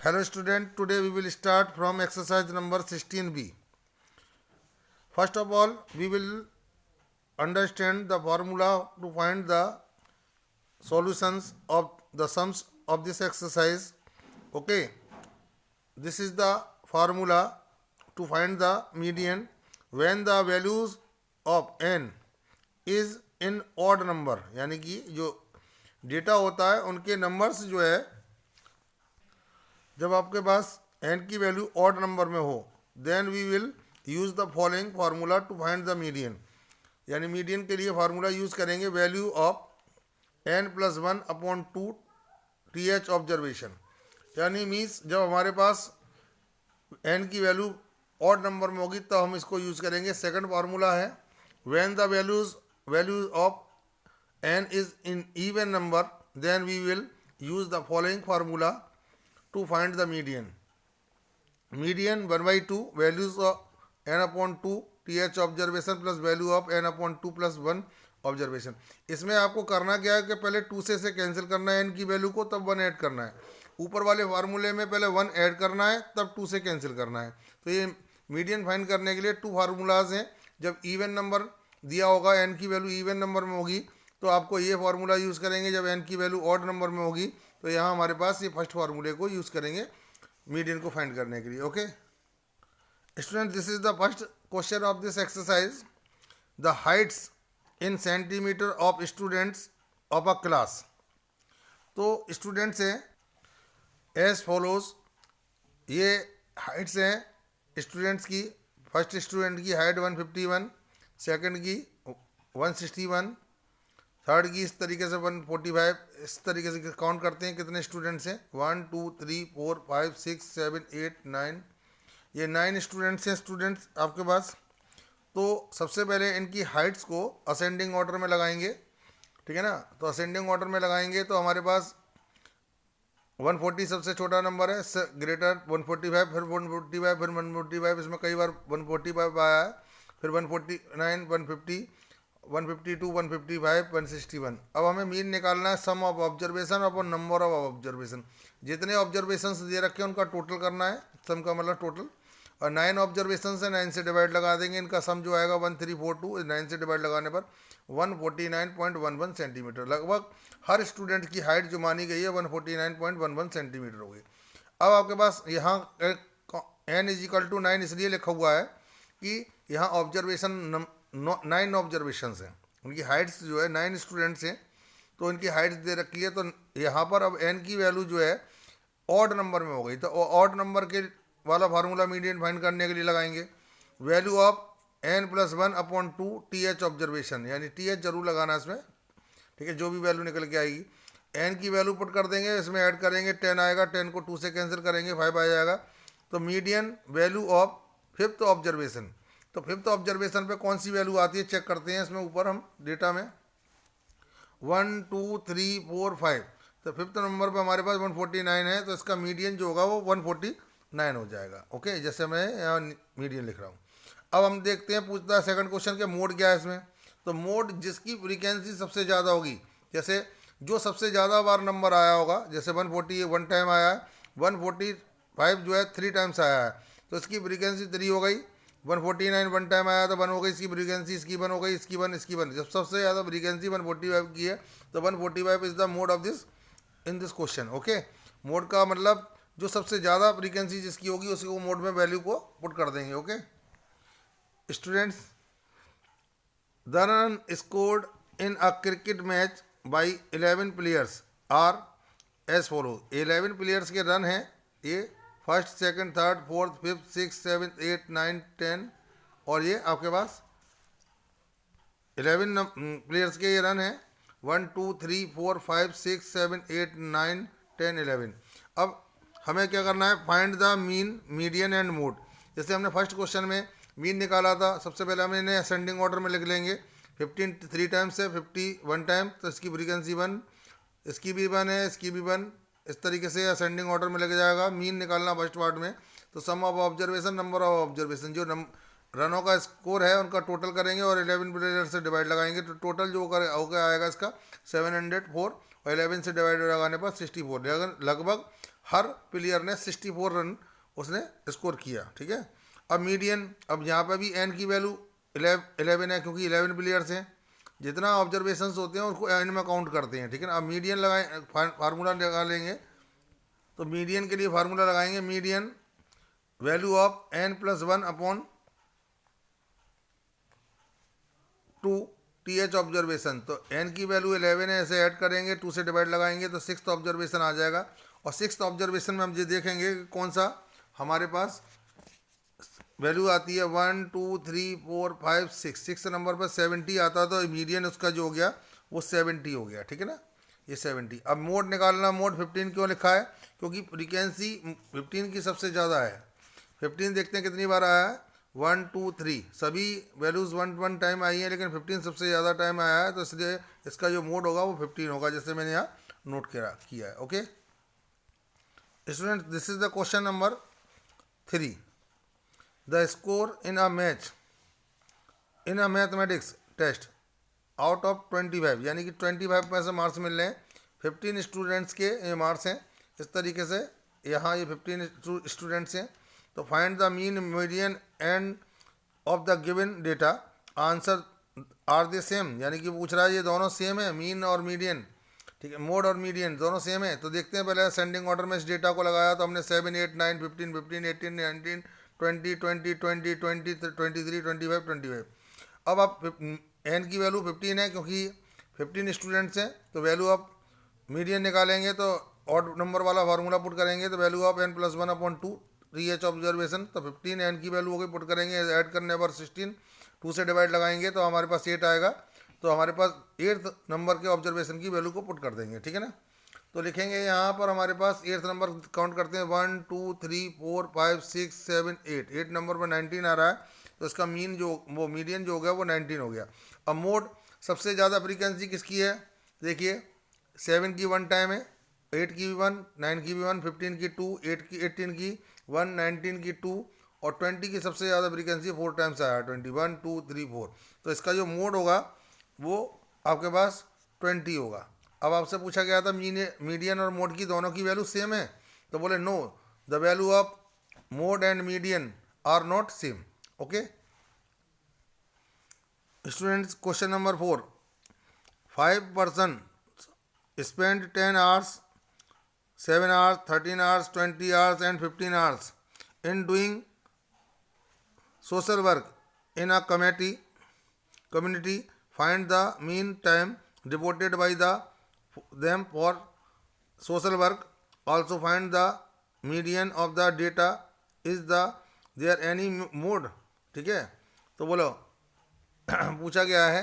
Hello student, today we will start from exercise number 16b. First of all, we will understand the formula to find the solutions of the sums of this exercise. Okay, this is the formula to find the median when the values of n is in odd number, यानी कि जो data होता है उनके numbers जो है जब आपके पास n की वैल्यू ऑड नंबर में हो then we will use the following formula to find the median, यानी मीडियन के लिए फार्मूला यूज़ करेंगे value of n+1/2 th observation, यानी मीन्स जब हमारे पास n की वैल्यू ऑड नंबर में होगी तो हम इसको यूज़ करेंगे। सेकंड फार्मूला है when the values of n is in even number then we will use the following formula to find the median. Median 1/2 values of n/2 th observation plus value of n/2 plus 1 observation. इसमें आपको करना क्या है कि पहले 2 से cancel करना है n की वैल्यू को, तब 1 ऐड करना है। ऊपर वाले फार्मूले में पहले 1 ऐड करना है तब 2 से कैंसिल करना है। तो ये मीडियन फाइंड करने के लिए 2 फार्मूलाज हैं। जब इवन नंबर दिया होगा, n की वैल्यू इवन नंबर में होगी तो आपको ये फार्मूला यूज़ करेंगे। जब n की वैल्यू ऑड नंबर में होगी तो यहाँ हमारे पास ये फर्स्ट फार्मूले को यूज़ करेंगे मीडियन को फाइंड करने के लिए। Okay student, this is the first question of this exercise. The heights in centimetre of students of a class. तो स्टूडेंट्स हैं एज फॉलोज, ये हाइट्स हैं स्टूडेंट्स की। फर्स्ट स्टूडेंट की हाइट 151, सेकंड की 161, थर्ड की इस तरीके से 145। इस तरीके से काउंट करते हैं कितने स्टूडेंट्स हैं। 1 2 3 4 5 6 7 8 9, ये 9 स्टूडेंट्स हैं स्टूडेंट्स आपके पास। तो सबसे पहले इनकी हाइट्स को असेंडिंग ऑर्डर में लगाएंगे, ठीक है ना। तो असेंडिंग ऑर्डर में लगाएंगे तो हमारे पास 140 सबसे छोटा नंबर है, ग्रेटर 145, फिर 145, फिर 145, इसमें कई बार 145 आया है, फिर 149, 150, 152, 155, 161। अब हमें मीन निकालना है sum of observation upon number of observation. जितने ऑब्जर्वेशंस दे रखे हैं उनका टोटल करना है, सम का मतलब टोटल। और 9 ऑब्जर्वेशन से 9 से डिवाइड लगा देंगे, इनका सम जो आएगा 1342, 9 से डिवाइड लगाने पर 149.11 सेंटीमीटर। लगभग हर स्टूडेंट की हाइट जो मानी गई है 149.11 सेंटीमीटर होगी। अब आपके पास यहाँ n=9 इसलिए लिखा हुआ है कि यहाँ ऑब्जर्वेशन 9 ऑब्जर्वेशंस हैं, उनकी हाइट्स जो है 9 स्टूडेंट्स हैं, तो इनकी हाइट्स दे रखी है। तो यहाँ पर अब n की वैल्यू जो है ऑड नंबर में हो गई, तो ऑड नंबर के वाला फार्मूला मीडियन फाइंड करने के लिए लगाएंगे value of n+1/2 th observation, यानी th जरूर लगाना इसमें, ठीक है। जो भी वैल्यू निकल के आएगी n की वैल्यू पुट कर देंगे, इसमें ऐड करेंगे 10 आएगा, 10 को 2 से कैंसिल करेंगे 5 आ जाएगा। तो median value of fifth observation, तो फिफ्थ ऑब्जर्वेशन पे कौन सी वैल्यू आती है चेक करते हैं। इसमें ऊपर हम डेटा में 1 2 3 4 5, तो फिफ्थ नंबर पे हमारे पास 149 है, तो इसका मीडियन जो होगा वो 149 हो जाएगा। ओके, जैसे मैं यहाँ मीडियन लिख रहा हूँ। अब हम देखते हैं, पूछता है सेकंड क्वेश्चन के मोड क्या है इसमें। तो मोड जिसकी फ्रीक्वेंसी सबसे ज़्यादा होगी, जैसे जो सबसे ज़्यादा बार नंबर आया होगा, जैसे 140 1 टाइम आया है, 145 जो है 3 टाइम्स आया है, तो इसकी फ्रीक्वेंसी 3 हो गई। 149 1 टाइम आया तो 1 हो गई इसकी फ्रीक्वेंसी, इसकी 1 हो गई, इसकी 1, इसकी 1। जब सबसे ज़्यादा फ्रीक्वेंसी 145 की है तो 145 is the mode of this in this question. Okay, mode का मतलब जो सबसे ज़्यादा फ्रीक्वेंसी जिसकी होगी उसी को मोड में वैल्यू को पुट कर देंगे। Okay students, the run scored in a cricket match by 11 players are as follow. 11 players के रन हैं ये, first second third fourth fifth six seventh 8 9 10, और ये आपके पास 11 प्लेयर्स के ये रन हैं 1 2 3 4 5 6 7 8 9 10 11। अब हमें क्या करना है, find the mean median and mode. जैसे हमने फर्स्ट क्वेश्चन में मीन निकाला था, सबसे पहले हम इन्हें असेंडिंग ऑर्डर में लिख लेंगे। 15 3 टाइम्स है, 50 1 टाइम, तो इसकी फ्रीक्वेंसी 1, इसकी भी 1 है, इसकी भी 1, इस तरीके से असेंडिंग ऑर्डर में लेके जाएगा। मीन निकालना फर्स्ट पार्ट में, तो sum of observation number of observation, जो रनों का स्कोर है उनका टोटल करेंगे और 11 प्लेयर से डिवाइड लगाएंगे, तो टोटल जो होकर आएगा इसका 704, और 11 से डिवाइड लगाने पर 64। लगभग हर प्लेयर ने 64 रन उसने स्कोर किया, ठीक है। अब मीडियन, अब यहाँ पर भी एन की वैल्यू 11 है क्योंकि 11 प्लेयर्स हैं, जितना ऑब्जर्वेशंस होते हैं उसको एन में काउंट करते हैं, ठीक है ना। अब मीडियन लगाए, फार्मूला लगा लेंगे, तो मीडियन के लिए फार्मूला लगाएंगे, median value of n plus 1 upon 2 TH observation. तो n की वैल्यू 11 है, ऐसे ऐड करेंगे, 2 से डिवाइड लगाएंगे तो 6th ऑब्जर्वेशन आ जाएगा। और 6th ऑब्जर्वेशन में हम ये देखेंगे कि कौन सा हमारे पास वैल्यू आती है 1 2 3 4 5 6 नंबर पर 70 आता है, तो मीडियन उसका जो हो गया वो 70 हो गया, ठीक है ना, ये 70। अब मोड निकालना, मोड 15 क्यों लिखा है, क्योंकि फ्रीक्वेंसी 15 की सबसे ज़्यादा है। 15 देखते हैं कितनी बार आया है, 1 2 3, सभी वैल्यूज़ 1 टाइम आई है, लेकिन 15 सबसे ज़्यादा टाइम आया है, तो इसलिए इसका जो मोड होगा वो 15 होगा, जैसे मैंने यहाँ नोट किया है। Okay student, this is the question number 3। The score in a match in a mathematics test out of 25, यानी कि 25 में से मार्क्स मिल रहे हैं, 15 स्टूडेंट्स के ये मार्क्स हैं। इस तरीके से यहाँ ये 15 स्टूडेंट्स हैं। तो find the mean, median and of the given data, answer are they same, यानी कि पूछ रहा है ये दोनों सेम है, मीन और मीडियन, ठीक है, मोड और मीडियन दोनों सेम है। तो देखते हैं, पहले असेंडिंग ऑर्डर में इस डेटा को लगाया, तो हमने 7 8 9 15 15 18 19 20 20 20 20 23 25 25। अब आप एन की वैल्यू 15 है क्योंकि 15 स्टूडेंट्स हैं, तो वैल्यू ऑफ मीडियन निकालेंगे, तो ऑड नंबर वाला फार्मूला पुट करेंगे, तो value of n plus 1 upon 2 TH observation, तो 15 एन की वैल्यू हो गई, पुट करेंगे, ऐड करने पर 16, 2 से डिवाइड लगाएंगे तो हमारे पास 8 आएगा, तो हमारे पास 8th नंबर के ऑब्जर्वेशन की वैल्यू को पुट कर देंगे, ठीक है ना। तो लिखेंगे यहाँ पर हमारे पास 8th नंबर काउंट करते हैं, 1 2 3 4 5 6 7 8 नंबर पर 19 आ रहा है, तो इसका मीन जो वो मीडियन जो हो गया वो 19 हो गया। अब मोड सबसे ज़्यादा फ्रीक्वेंसी किसकी है, देखिए 7 की 1 टाइम है, 8 की भी 1, 9 की भी 1, 15 की 2, 8 की 18 की 1, 19 की 2 और 20 की सबसे ज़्यादा फ्रीक्वेंसी 4 टाइम्स आया, 20 1 2 3 4। तो इसका जो मोड होगा वो आपके पास 20 होगा। अब आपसे पूछा गया था मीडियन और मोड की दोनों की वैल्यू सेम है, तो बोले no, the value of mode and median are not same. Okay students, question number 4, 5 person spend 10 hours, 7 hours, 13 hours, 20 hours and 15 hours in doing social work in a community. Find the mean time devoted by them for social work. Also find the median of the data. Is there any mode, ठीक है। तो बोलो पूछा गया है,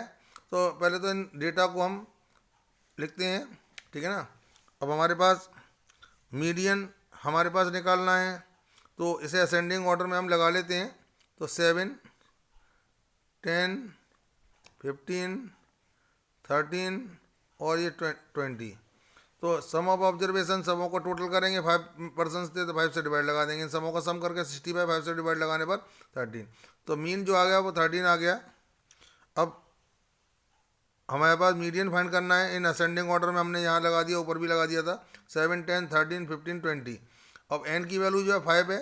तो पहले तो इन डेटा को हम लिखते हैं, ठीक है ना। अब हमारे पास मीडियन हमारे पास निकालना है, तो इसे असेंडिंग ऑर्डर में हम लगा लेते हैं, तो 7 10 15 13 और ये 20। तो सम ऑफ ऑब्जर्वेशन, समों को टोटल करेंगे, 5 पर्सन्स थे तो 5 से डिवाइड लगा देंगे, समों का सम करके 65, 5 से डिवाइड लगाने पर 13, तो मीन जो आ गया वो 13 आ गया। अब हमारे पास मीडियन फाइंड करना है, इन असेंडिंग ऑर्डर में हमने यहाँ लगा दिया, ऊपर भी लगा दिया था, 7 10 13 15 20। अब एन की वैल्यू जो है 5 है,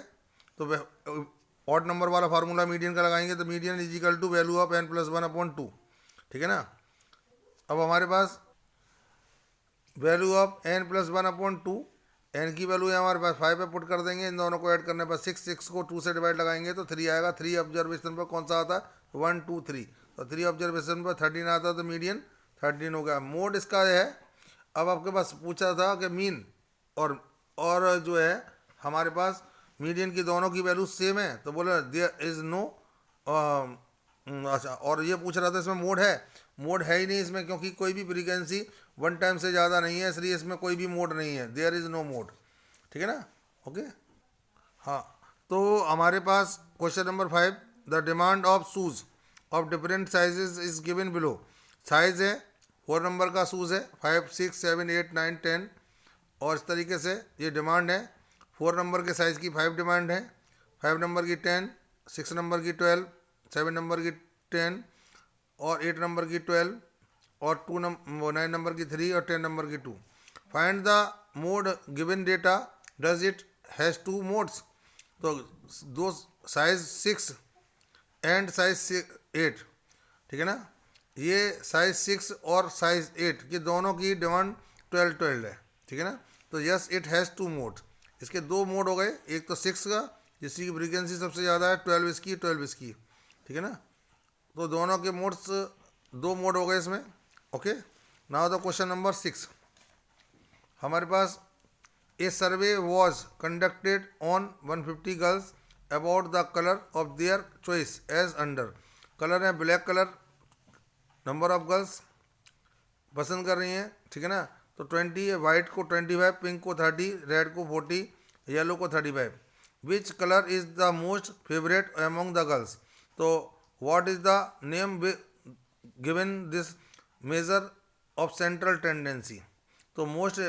तो ऑड नंबर वाला फार्मूला मीडियन का लगाएंगे, तो median is equal to value of n plus 1 upon 2, ठीक है ना। अब हमारे पास value of n plus 1 upon 2, n की वैल्यू है हमारे पास 5 पे, पुट कर देंगे, इन दोनों को ऐड करने पर 6 को 2 से डिवाइड लगाएंगे तो 3 आएगा। 3 ऑब्जर्वेशन पर कौन सा आता है, 1 2 3, तो 3 ऑब्जर्वेशन पर 13 आता है, तो मीडियन 13 हो गया। मोड इसका है, अब आपके पास पूछा था कि मीन और जो है हमारे पास मीडियन की दोनों की वैल्यू सेम है, तो बोले देयर इज़ नो, अच्छा, और ये पूछ रहा था इसमें मोड है ही नहीं इसमें, क्योंकि कोई भी फ्रीक्वेंसी 1 टाइम से ज़्यादा नहीं है, इसलिए इसमें कोई भी मोड नहीं है, देयर इज़ नो मोड, ठीक है ना। ओके हाँ, तो हमारे पास question number 5, the demand of shoes of different sizes is given below. Size है 4 नंबर का शूज़ है, 5 6 7 8 9 10, और इस तरीके से ये डिमांड है। 4 नंबर के साइज़ की 5 डिमांड है, 5 नंबर की 10, 6 नंबर की 12, 7 नंबर की 10 और 8 नंबर की 12 और 9 नंबर की 3 और 10 नंबर की 2। Find the mode given data does it has two modes, तो दो साइज 6 एंड साइज 8, ठीक है ना, ये साइज 6 और साइज 8 के दोनों की डिमांड 12 है, ठीक है ना। तो yes it has two mode, इसके दो मोड हो गए, एक तो 6 का जिसकी फ्रीक्वेंसी सबसे ज़्यादा है, 12 इसकी 12 इसकी, ठीक है ना। तो दोनों के मोड्स, दो मोड हो गए इसमें। Okay, now the question number 6 हमारे पास, a survey was conducted on 150 girls about the colour of their choice as under. Colour है black colour, number of girls पसंद कर रही हैं, ठीक है ना। तो 20 है, वाइट को 25, पिंक को 30, रेड को 40, येलो को 35। Which colour is the most favourite among the girls, तो what is the name given this measure of central tendency, तो most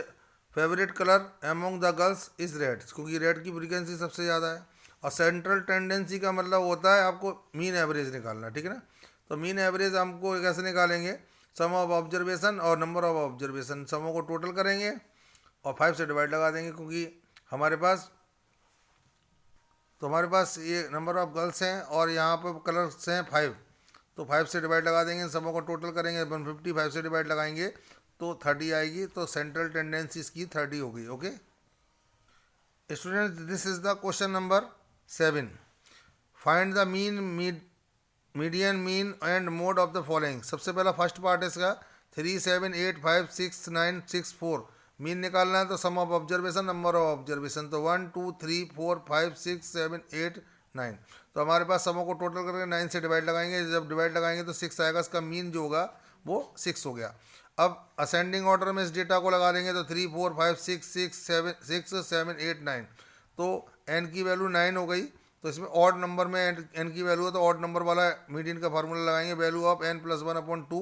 favourite colour among the girls is red, क्योंकि red की frequency सबसे ज़्यादा है। और सेंट्रल टेंडेंसी का मतलब होता है आपको मीन एवरेज निकालना, ठीक है ना। तो मीन एवरेज हमको कैसे निकालेंगे, सम ऑफ ऑब्जर्वेशन और नंबर ऑफ ऑब्जर्वेशन, समों को टोटल करेंगे और 5 से डिवाइड लगा देंगे, क्योंकि हमारे पास ये नंबर ऑफ गर्ल्स हैं और यहाँ पर कलर्स हैं 5, तो 5 से डिवाइड लगा देंगे, समों को टोटल करेंगे 150, 5 से डिवाइड लगाएंगे तो 30 आएगी, तो सेंट्रल टेंडेंसी इसकी 30 होगी। Okay students, this is the question number 7। Find the median mean and mode of the following. सबसे पहला फर्स्ट पार्ट है इसका 3, 7, 8, 5, 6, 9, 6, 4। मीन निकालना है तो sum of observation, number of observation, तो 1, 2, 3, 4, 5, 6, 7, 8, 9। तो हमारे पास समों को टोटल करके 9 से डिवाइड लगाएंगे, जब डिवाइड लगाएंगे तो 6 आएगा, इसका मीन जो होगा वो 6 हो गया। अब असेंडिंग ऑर्डर में इस डेटा को लगा लेंगे तो 3, 4, 5, 6, 6, 7, 8, 9, तो एन की वैल्यू 9 हो गई। तो इसमें ऑड नंबर में एन की वैल्यू है तो ऑड नंबर वाला मीडियन का फार्मूला लगाएंगे, वैल्यू ऑफ n + 1/2,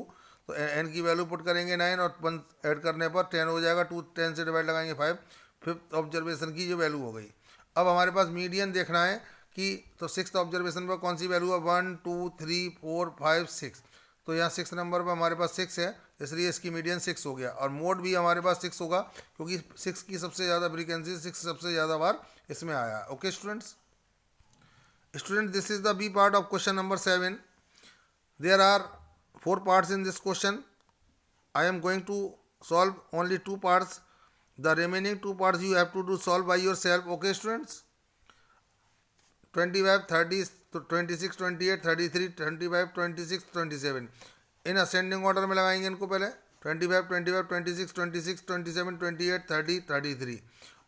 तो एन की वैल्यू पुट करेंगे 9 और 1 ऐड करने पर 10 हो जाएगा, 2 10 से डिवाइड लगाएंगे 5, फिफ्थ ऑब्जर्वेशन की जो वैल्यू हो गई। अब हमारे पास मीडियन देखना है कि तो सिक्स ऑब्जर्वेशन पर कौन सी वैल्यू है, 1, 2, 3, 4, 5, 6, तो यहाँ 6 नंबर पर हमारे पास 6 है, इसलिए इसकी मीडियन 6 हो गया। और मोड भी हमारे पास 6 होगा, क्योंकि 6 की सबसे ज़्यादा फ्रीक्वेंसी, 6 सबसे ज़्यादा बार इसमें आया। Okay students, this is the B part of question number 7. There are 4 parts in this question. I am going to solve only 2 parts. The remaining 2 parts you have to solve by yourself. Okay students, 25, 30, 26, 28, 33, 25, 26, 27 in ascending order में लगाएंगे इनको, पहले 25, 25, 26, 26, 27, 28, 30, 33,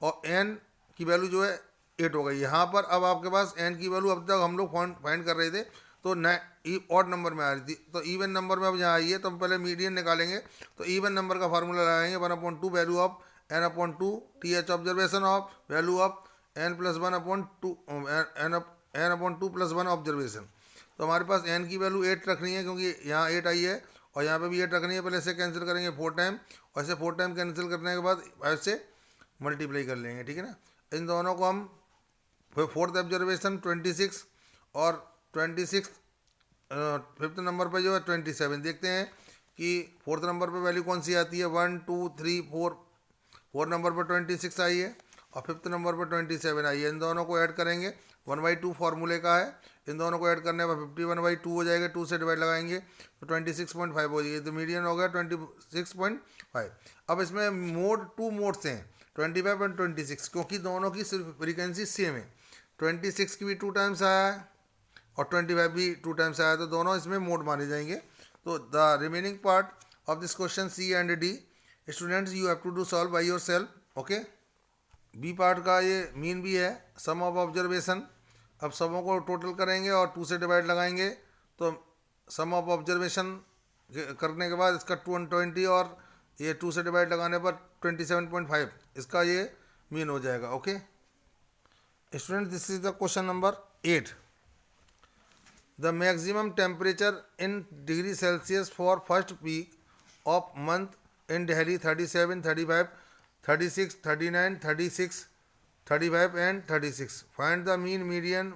और n की value जो है 8 हो गई यहाँ पर। अब आपके पास n की वैल्यू अब तक हम लोग फाइंड कर रहे थे तो ऑड नंबर में आ रही थी, तो इवन नंबर में अब यहाँ आई है, तो हम पहले मीडियन निकालेंगे। तो इवन नंबर का फार्मूला लगाएंगे 1/2 value of n/2 th observation of value of n + 1/2 n/2 + 1 observation. तो हमारे पास n की वैल्यू 8 रखनी है, क्योंकि यहाँ 8 आई है और यहाँ पे भी 8 रखनी है। पहले से कैंसिल करेंगे 4 टाइम, और ऐसे 4 टाइम कैंसिल करने के बाद ऐसे मल्टीप्लाई कर लेंगे, ठीक है ना। इन दोनों को हम फोर्थ ऑब्जर्वेशन 26 और 26 फिफ्थ नंबर पर जो है 27, देखते हैं कि फोर्थ नंबर पर वैल्यू कौन सी आती है। 1, 2, 3, 4 नंबर पर 26 आई है और फिफ्थ नंबर पर 27 आई है। इन दोनों को ऐड करेंगे, 1/2 फार्मूले का है, इन दोनों को ऐड करने पर 51/2 हो जाएगा, 2 से डिवाइड लगाएंगे तो 26.5 हो जाएगी, तो मीडियन हो गया 26.5। अब इसमें मोड 2 मोड्स हैं 25 और 26, क्योंकि दोनों की सिर्फ फ्रीक्वेंसी सेम है। 26 की भी 2 टाइम्स आया है और 25 भी 2 टाइम्स आया है, तो दोनों इसमें मोड माने जाएंगे। तो the remaining part of this question c and d, students you have to do solve by yourself. Okay, b part का ये मीन भी है, सम ऑफ ऑब्जर्वेशन। अब समों को टोटल करेंगे और 2 से डिवाइड लगाएंगे, तो सम ऑफ ऑब्जर्वेशन करने के बाद इसका 220 और ये 2 से डिवाइड लगाने पर 27.5 इसका ये मीन हो जाएगा। Okay student, this is the question number 8। The maximum temperature in degree Celsius for first week of month in Delhi 37, 35, 36, 39, 36, 35 and 36। Find the mean, median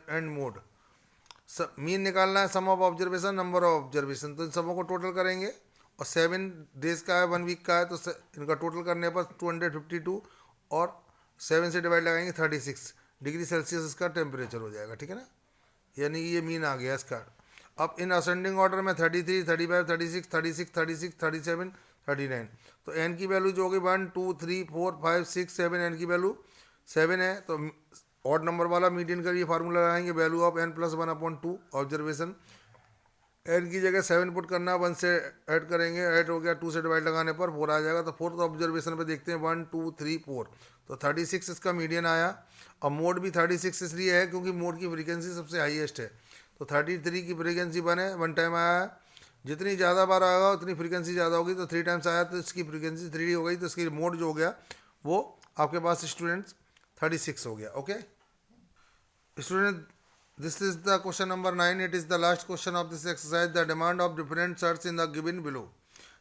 and mode. Mean निकालना है, sum of observation, number of observation, तो इन सबों को total करेंगे और 7 days का है, 1 वीक का है, तो इनका टोटल करने पर 252 और 7 से डिवाइड लगाएंगे 36 डिग्री सेल्सियस इसका टेम्परेचर हो जाएगा, ठीक है ना, यानी कि ये मीन आ गया इसका। अब इन असेंडिंग ऑर्डर में 33, 35, 36, 36, 36, 37, 39, तो एन की वैल्यू जो होगी 1 2 3 4 5 6 7, एन की वैल्यू 7 है। तो ऑड नंबर वाला मीडियन का ये फार्मूला लगाएंगे, value of n plus 1/2 observation. N की जगह 7 पुट करना, 1 से ऐड करेंगे, ऐड हो गया, 2 से डिवाइड लगाने पर 4 आ जाएगा। तो फोर्थ ऑब्जर्वेशन पे देखते हैं 1 2 3 4, तो 36 इसका मीडियन आया। अब मोड भी 36 इसलिए है क्योंकि मोड की फ्रीक्वेंसी सबसे हाईएस्ट है, तो 33 की फ्रीक्वेंसी 1 है, 1 टाइम आया है। जितनी ज़्यादा बार आएगा उतनी फ्रीक्वेंसी ज़्यादा होगी, तो 3 टाइम्स आया तो इसकी फ्रीक्वेंसी 3 हो गई, तो इसकी मोड जो हो गया वो आपके पास स्टूडेंट्स 36 हो गया। Okay student, this is the question number 9. It is the last question of this exercise. The demand of different shirts in the given below.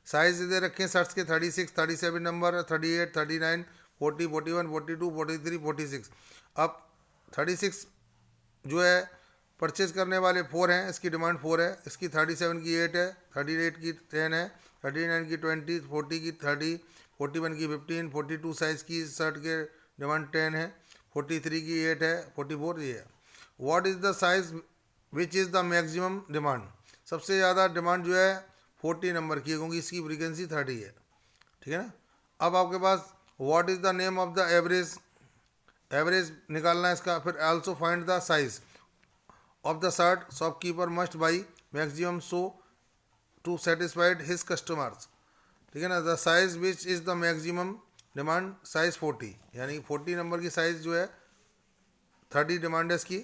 Size दे रखे हैं शर्ट्स के 36, 37 नंबर, 38, 39, 40, 41, 42, 43, 46। अब 36 जो है परचेज करने वाले 4 हैं, इसकी डिमांड 4 है, इसकी 37 की 8 है, 38 की 10 है, 39 की 20, 40 की 30, 41 की 15, 42 साइज़ की शर्ट के डिमांड 10 है, 43 की 8 है, 44 ये है। What is the size which is the maximum demand? सबसे ज़्यादा डिमांड जो है 40 नंबर की है क्योंकि इसकी फ्रीक्वेंसी 30 है, ठीक है ना। अब आपके पास what is the name of the average, average निकालना है इसका। फिर also find the size of the shirt shopkeeper must buy maximum so to satisfied his customers, ठीक है ना। The size which is the maximum demand size 40, यानी 40 number की size जो है 30 डिमांड है इसकी।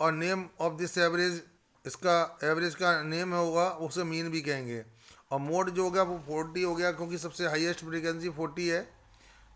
और नेम ऑफ दिस एवरेज, इसका एवरेज का नेम होगा, उसे मीन भी कहेंगे। और मोड जो होगा वो 40 हो गया क्योंकि सबसे हाईएस्ट फ्रीक्वेंसी 40 है,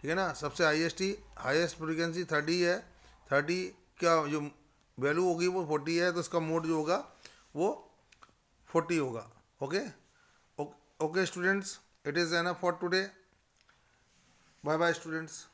ठीक है ना। सबसे हाईएस्ट फ्रीक्वेंसी 30 है, 30 का जो वैल्यू होगी वो 40 है, तो इसका मोड जो होगा वो 40 होगा। Okay okay students, it is enough for today. Bye bye students.